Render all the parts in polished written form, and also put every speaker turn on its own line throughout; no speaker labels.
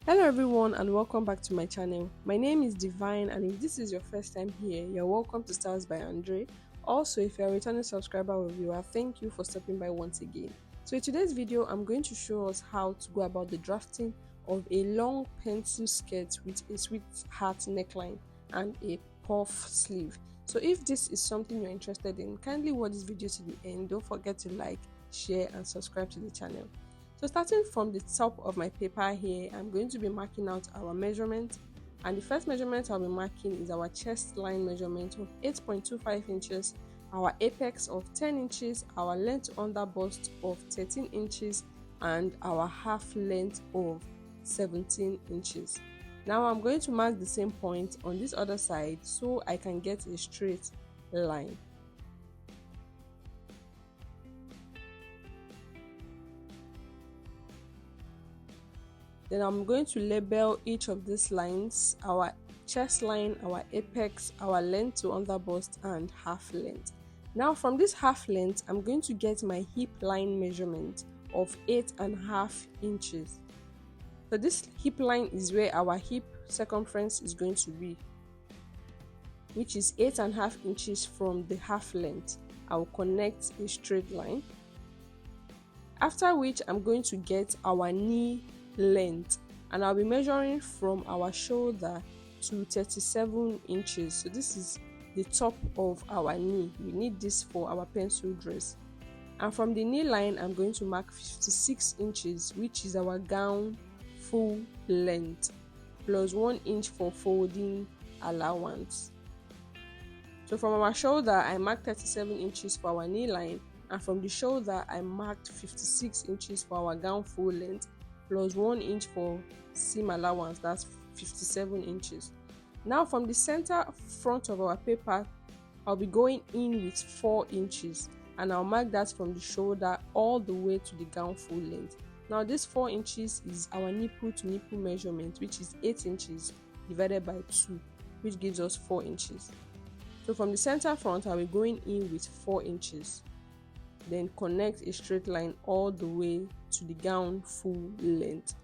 Hello everyone and welcome back to my channel. My name is Divine, and if this is your first time here, you're welcome to Stars by Andre. Also, if you're a returning subscriber or viewer, thank you for stopping by once again. So in today's video, I'm going to show us how to go about the drafting of a long pencil skirt with a sweetheart neckline and a puff sleeve. So if this is something you're interested in, kindly watch this video to the end. Don't forget to like, share and subscribe to the channel. So starting from the top of my paper here, I'm going to be marking out our measurement, and the first measurement I'll be marking is our chest line measurement of 8.25 inches, our apex of 10 inches, our length under bust of 13 inches, and our half length of 17 inches. Now I'm going to mark the same point on this other side so I can get a straight line. Then I'm going to label each of these lines: our chest line, our apex, our length to underbust, and half length. Now from this half length, I'm going to get my hip line measurement of 8.5 inches. So this hip line is where our hip circumference is going to be, which is 8.5 inches from the half length. I will connect a straight line. After which I'm going to get our knee length, and I'll be measuring from our shoulder to 37 inches. So this is the top of our knee. We need this for our pencil dress. And from the knee line, I'm going to mark 56 inches, which is our gown full length, plus 1 inch for folding allowance. So from our shoulder, I marked 37 inches for our knee line, and from the shoulder, I marked 56 inches for our gown full length, plus 1 inch for seam allowance, that's 57 inches. Now from the center front of our paper, I'll be going in with 4 inches, and I'll mark that from the shoulder all the way to the gown full length. Now this 4 inches is our nipple to nipple measurement, which is 8 inches divided by 2, which gives us 4 inches. So from the center front, I'll be going in with 4 inches. Then connect a straight line all the way to the gown full length.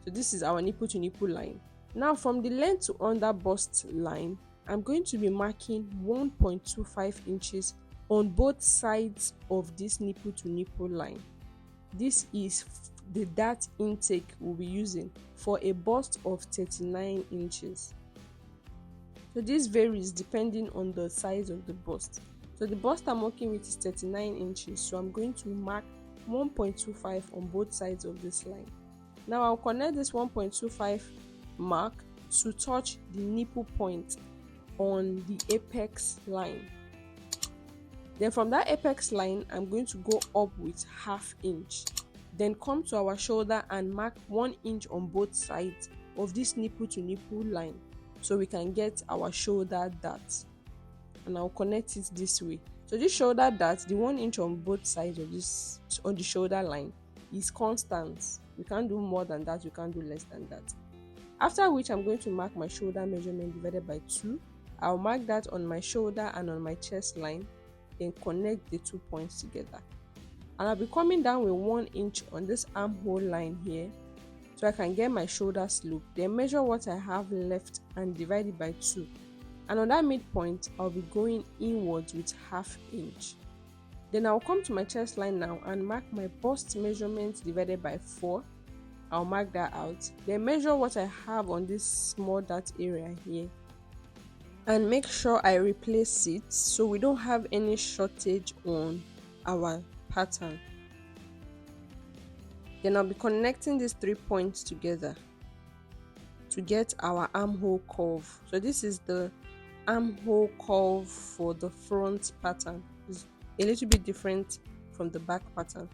So this is our nipple to nipple line. Now from the length to under bust line, I'm going to be marking 1.25 inches on both sides of this nipple to nipple line. This is the dart intake we'll be using for a bust of 39 inches. So this varies depending on the size of the bust. So the bust I'm working with is 39 inches, so I'm going to mark 1.25 on both sides of this line. Now I'll connect this 1.25 mark to touch the nipple point on the apex line. Then from that apex line, I'm going to go up with ½ inch. Then come to our shoulder and mark 1 inch on both sides of this nipple to nipple line, so we can get our shoulder dart. And I'll connect it this way. So this shoulder dart, the 1 inch on both sides of this on the shoulder line, is constant. We can't do more than that, we can't do less than that. After which I'm going to mark my shoulder measurement divided by 2. I'll mark that on my shoulder and on my chest line, then connect the 2 points together. And I'll be coming down with 1 inch on this armhole line here, so I can get my shoulder slope. Then measure what I have left and divide it by 2. And on that midpoint, I'll be going inwards with ½ inch. Then I'll come to my chest line now and mark my bust measurement divided by 4. I'll mark that out. Then measure what I have on this small dart area here, and make sure I replace it so we don't have any shortage on our pattern. Then I'll be connecting these 3 points together to get our armhole curve. So this is the armhole curve for the front pattern. It's a little bit different from the back pattern.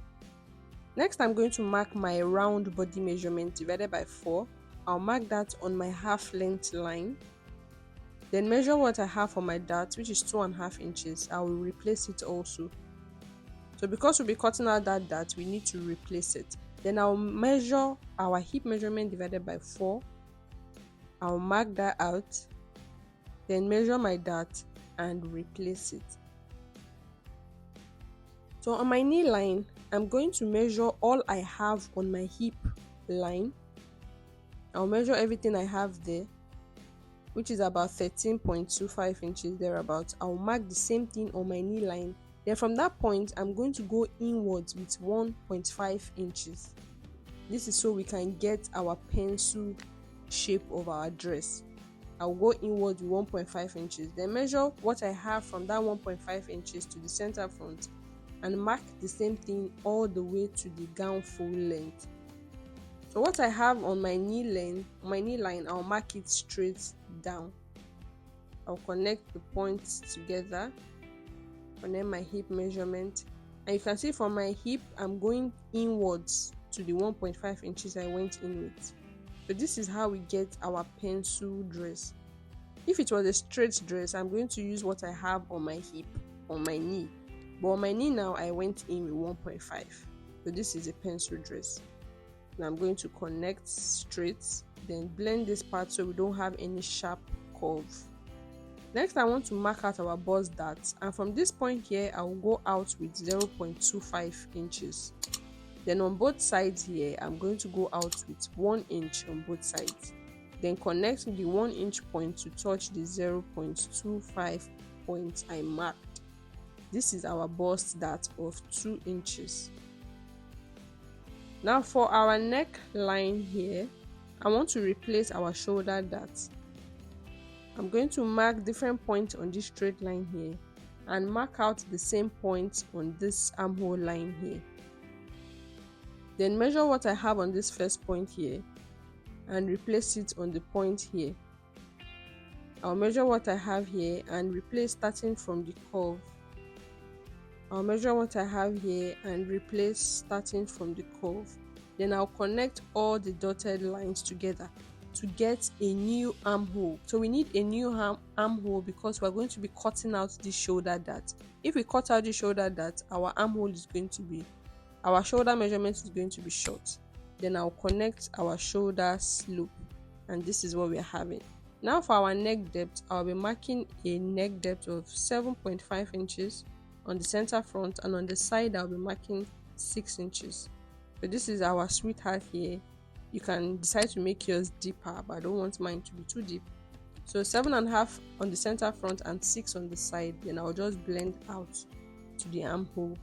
Next, I'm going to mark my round body measurement divided by 4. I'll mark that on my half length line. Then measure what I have for my dart, which is 2.5 inches. I will replace it also. So because we'll be cutting out that dart, we need to replace it. Then I'll measure our hip measurement divided by 4. I'll mark that out. Then measure my dart and replace it. So on my knee line, I'm going to measure all I have on my hip line. I'll measure everything I have there, which is about 13.25 inches thereabouts. I'll mark the same thing on my knee line. Then from that point, I'm going to go inwards with 1.5 inches. This is so we can get our pencil shape of our dress. I'll go inward with 1.5 inches. Then measure what I have from that 1.5 inches to the center front and mark the same thing all the way to the gown full length. So what I have on my knee line, I'll mark it straight down. I'll connect the points together, connect my hip measurement, and you can see from my hip I'm going inwards to the 1.5 inches I went in with. So this is how we get our pencil dress. If it was a straight dress, I'm going to use what I have on my hip, on my knee. But on my knee now, I went in with 1.5. So this is a pencil dress. Now I'm going to connect straight, then blend this part so we don't have any sharp curve. Next, I want to mark out our bust dart, and from this point here, I will go out with 0.25 inches. Then on both sides here, I'm going to go out with 1 inch on both sides. Then connect the 1 inch point to touch the 0.25 point I marked. This is our bust dart of 2 inches. Now for our neckline here, I want to replace our shoulder dart. I'm going to mark different points on this straight line here and mark out the same points on this armhole line here. Then measure what I have on this first point here and replace it on the point here. I'll measure what I have here and replace starting from the curve. I'll measure what I have here and replace starting from the curve. Then I'll connect all the dotted lines together to get a new armhole. So we need a new armhole because we're going to be cutting out the shoulder dart. If we cut out the shoulder dart, our shoulder measurement is going to be short. Then I'll connect our shoulder slope, and this is what we're having. Now for our neck depth, I'll be marking a neck depth of 7.5 inches on the center front, and on the side I'll be marking 6 inches. So this is our sweetheart here. You can decide to make yours deeper, but I don't want mine to be too deep. So 7.5 on the center front and 6 on the side. Then I'll just blend out to the armhole.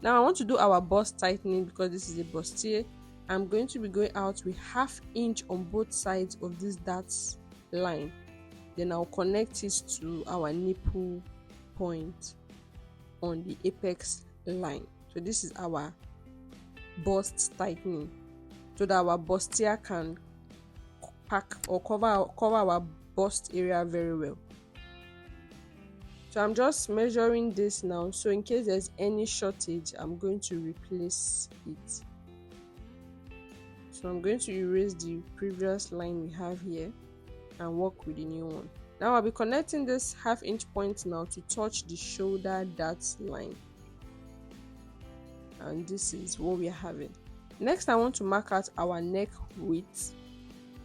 Now I want to do our bust tightening because this is a bustier. I'm going to be going out with 1/2 inch on both sides of this dart line. Then I'll connect it to our nipple point on the apex line. So this is our bust tightening, so that our bustier can pack or cover our bust area very well. So I'm just measuring this now, so in case there's any shortage, I'm going to replace it. So I'm going to erase the previous line we have here and work with the new one. Now I'll be connecting this 1/2 inch point now to touch the shoulder dart line. And this is what we're having. Next, I want to mark out our neck width.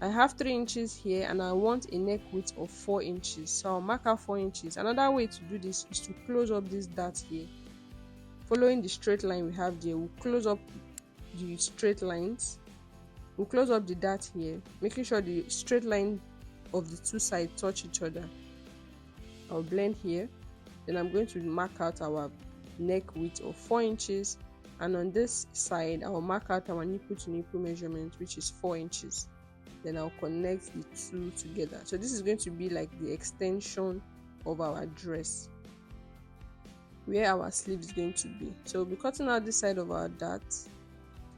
I have 3 inches here and I want a neck width of 4 inches. So I'll mark out 4 inches. Another way to do this is to close up this dart here. Following the straight line we have there, we'll close up the straight lines. We'll close up the dart here, making sure the straight line of the two sides touch each other. I'll blend here. Then I'm going to mark out our neck width of 4 inches. And on this side, I'll mark out our nipple to nipple measurement, which is 4 inches. Then I'll connect the two together. So this is going to be like the extension of our dress, where our sleeve is going to be. So we'll be cutting out this side of our dart.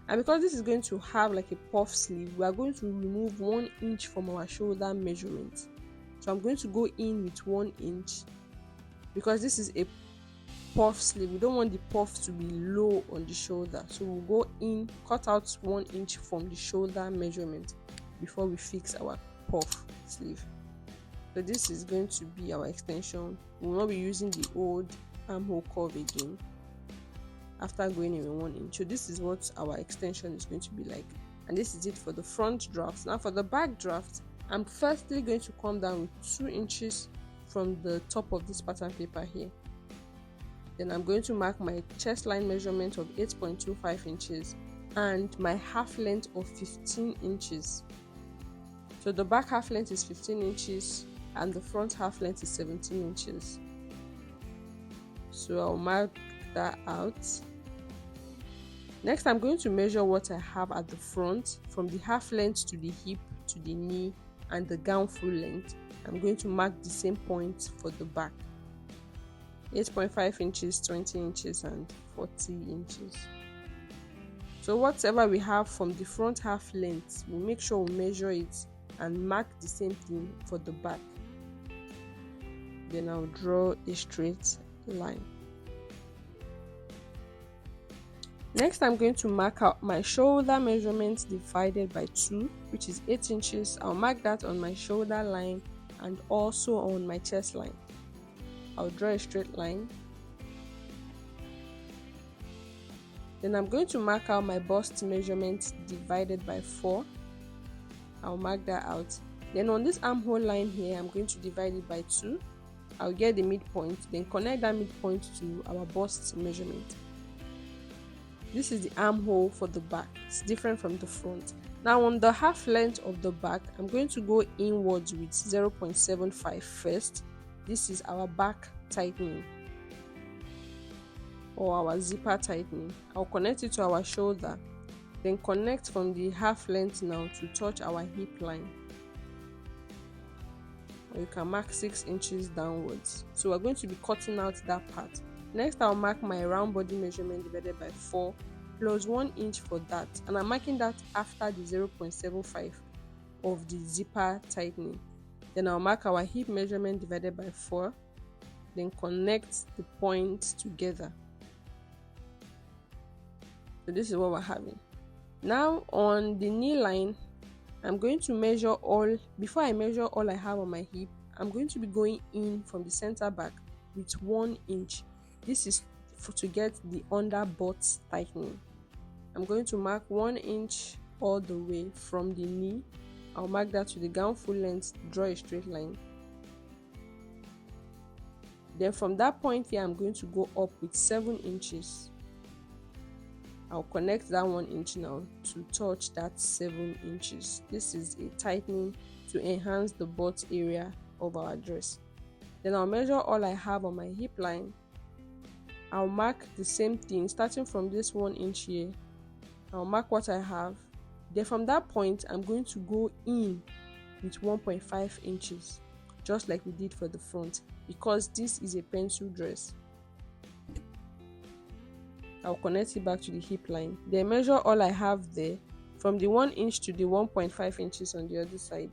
And because this is going to have like a puff sleeve, we are going to remove 1 inch from our shoulder measurement. So I'm going to go in with 1 inch because this is a puff sleeve. We don't want the puff to be low on the shoulder. So we'll go in, cut out 1 inch from the shoulder measurement before we fix our puff sleeve. So this is going to be our extension. We will not be using the old armhole curve again after going in with 1 inch. So this is what our extension is going to be like, and this is it for the front draft. Now for the back draft, I'm firstly going to come down with 2 inches from the top of this pattern paper here. Then I'm going to mark my chest line measurement of 8.25 inches and my half length of 15 inches. So the back half length is 15 inches and the front half length is 17 inches. So I'll mark that out. Next, I'm going to measure what I have at the front from the half length to the hip to the knee and the gown full length. I'm going to mark the same point for the back. 8.5 inches, 20 inches and 40 inches. So whatever we have from the front half length, we'll make sure we measure it and mark the same thing for the back. Then I'll draw a straight line. Next, I'm going to mark out my shoulder measurement divided by 2, which is 8 inches. I'll mark that on my shoulder line and also on my chest line. I'll draw a straight line. Then I'm going to mark out my bust measurement divided by 4. I'll mark that out. Then on this armhole line here, I'm going to divide it by 2. I'll get the midpoint, then connect that midpoint to our bust measurement. This is the armhole for the back. It's different from the front. Now on the half length of the back, I'm going to go inwards with 0.75 first. This is our back tightening or our zipper tightening. I'll connect it to our shoulder, then connect from the half length now to touch our hip line. Or you can mark 6 inches downwards. So we're going to be cutting out that part. Next, I'll mark my round body measurement divided by 4 plus 1 inch for that, and I'm marking that after the 0.75 of the zipper tightening. Then I'll mark our hip measurement divided by 4, then connect the points together. So this is what we're having. Now on the knee line, I'm going to measure all. Before I measure all I have on my hip, I'm going to be going in from the center back with 1 inch. This is to get the under butt tightening. I'm going to mark 1 inch all the way from the knee. I'll mark that to the gown full length, draw a straight line. Then from that point here, I'm going to go up with 7 inches. I'll connect that 1 inch now to touch that 7 inches. This is a tightening to enhance the butt area of our dress. Then I'll measure all I have on my hip line. I'll mark the same thing starting from this 1 inch here. I'll mark what I have. Then from that point, I'm going to go in with 1.5 inches, just like we did for the front, because this is a pencil dress. I'll connect it back to the hip line. Then measure all I have there from the 1 inch to the 1.5 inches on the other side.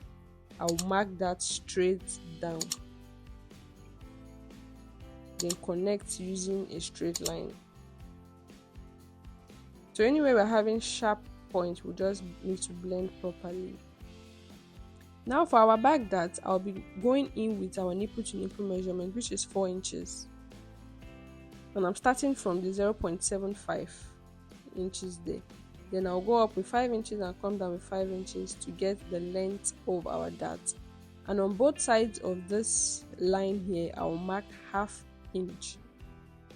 I'll mark that straight down. Then connect using a straight line. So anyway we're having sharp points, we just need to blend properly. Now for our back dart, I'll be going in with our nipple to nipple measurement, which is 4 inches. And I'm starting from the 0.75 inches there. Then I'll go up with 5 inches and come down with 5 inches to get the length of our dart. And on both sides of this line here, I'll mark half inch.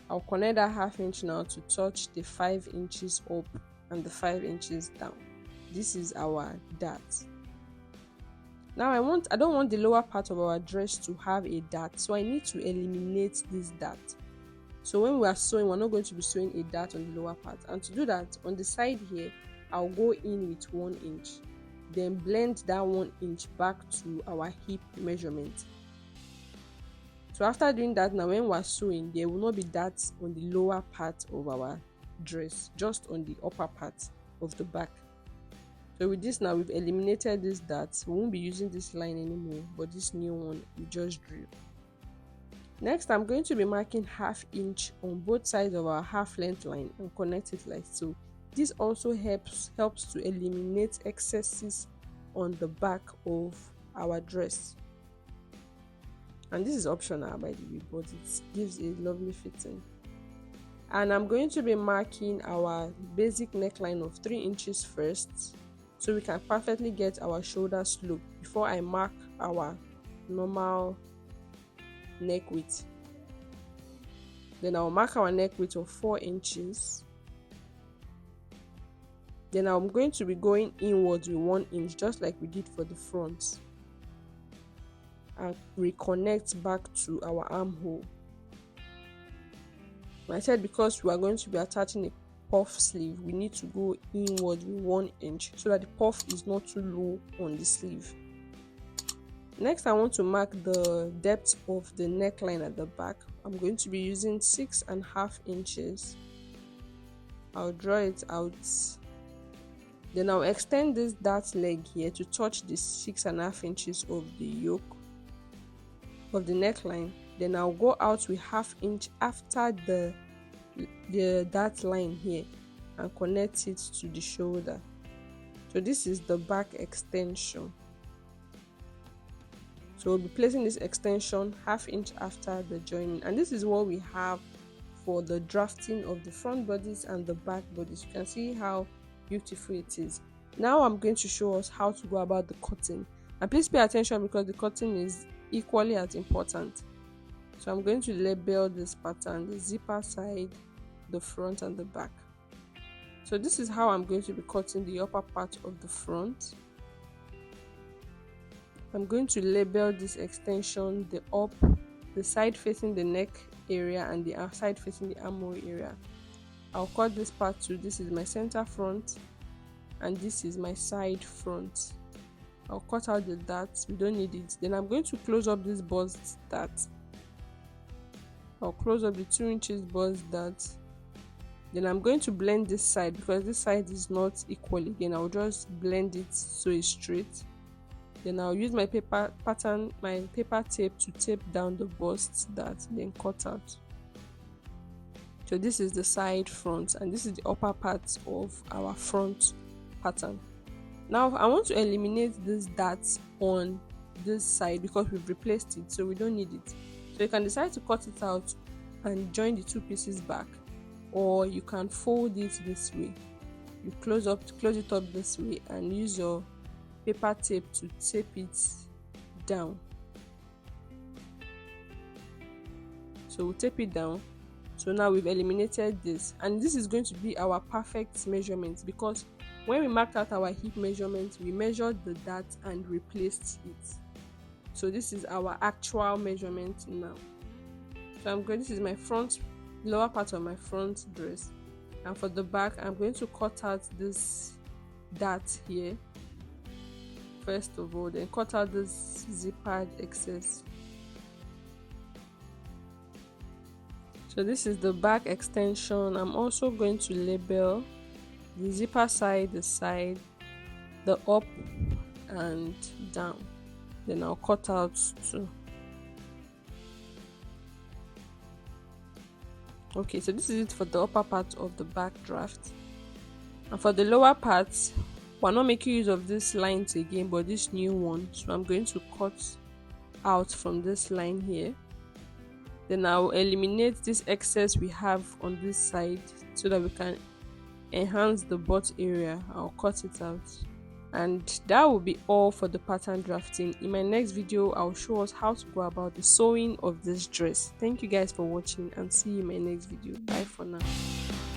I'll connect that half inch now to touch the 5 inches up and the 5 inches down. This is our dart. Now I don't want the lower part of our dress to have a dart, so I need to eliminate this dart. So when we are sewing, we're not going to be sewing a dart on the lower part. And to do that, on the side here, I'll go in with 1 inch. Then blend that 1 inch back to our hip measurement. So after doing that, now when we're sewing, there will not be darts on the lower part of our dress, just on the upper part of the back. So with this now, we've eliminated this dart. We won't be using this line anymore, but this new one we just drew. Next, I'm going to be marking half inch on both sides of our half length line and connect it like so. This also helps to eliminate excesses on the back of our dress. And this is optional by the way, but it gives a lovely fitting. And I'm going to be marking our basic neckline of 3 inches first, so we can perfectly get our shoulder slope before I mark our normal neck width. Then I'll mark our neck width of 4 inches. Then I'm going to be going inwards with 1 inch, just like we did for the front, and reconnect back to our armhole. I said because we are going to be attaching a puff sleeve, we need to go inward with 1 inch so that the puff is not too low on the sleeve. Next, I want to mark the depth of the neckline at the back. I'm going to be using 6.5 inches. I'll draw it out. Then I'll extend this dart leg here to touch the 6.5 inches of the yoke of the neckline. Then I'll go out with 1/2 inch after the dart line here and connect it to the shoulder. So this is the back extension. So we'll be placing this extension 1/2 inch after the joining, and this is what we have for the drafting of the front bodies and the back bodies. You can see how beautiful it is. Now I'm going to show us how to go about the cutting, and please pay attention because the cutting is equally as important. So I'm going to label this pattern, the zipper side, the front and the back. So this is how I'm going to be cutting the upper part of the front. I'm going to label this extension, the side facing the neck area and the side facing the armhole area. I'll cut this part too. This is my center front and this is my side front. I'll cut out the darts, we don't need it. Then I'm going to close up this bust dart. I'll close up the 2 inches bust dart. Then I'm going to blend this side because this side is not equal again. I'll just blend it so it's straight. Then I'll use my paper tape to tape down the bust dart, then cut out. So this is the side front and this is the upper part of our front pattern. Now I want to eliminate this dart on this side because we've replaced it, so we don't need it. So you can decide to cut it out and join the 2 pieces back, or you can fold it this way. You close it up this way and use your paper tape to tape it down. So we'll tape it down. So now we've eliminated this, and this is going to be our perfect measurement because when we marked out our hip measurement, we measured the dart and replaced it. So this is our actual measurement now. So this is my lower part of my front dress, and for the back I'm going to cut out this dart here first of all, then cut out this zippered excess. So this is the back extension. I'm also going to label the zipper side, the side, the up and down. Then I'll cut out too. Okay, so this is it for the upper part of the back draft. And for the lower parts, we're not making use of these lines again, but this new one. So I'm going to cut out from this line here. Then I'll eliminate this excess we have on this side so that we can enhance the butt area. I'll cut it out. And that will be all for the pattern drafting. In my next video, I'll show us how to go about the sewing of this dress. Thank you guys for watching and see you in my next video. Bye for now.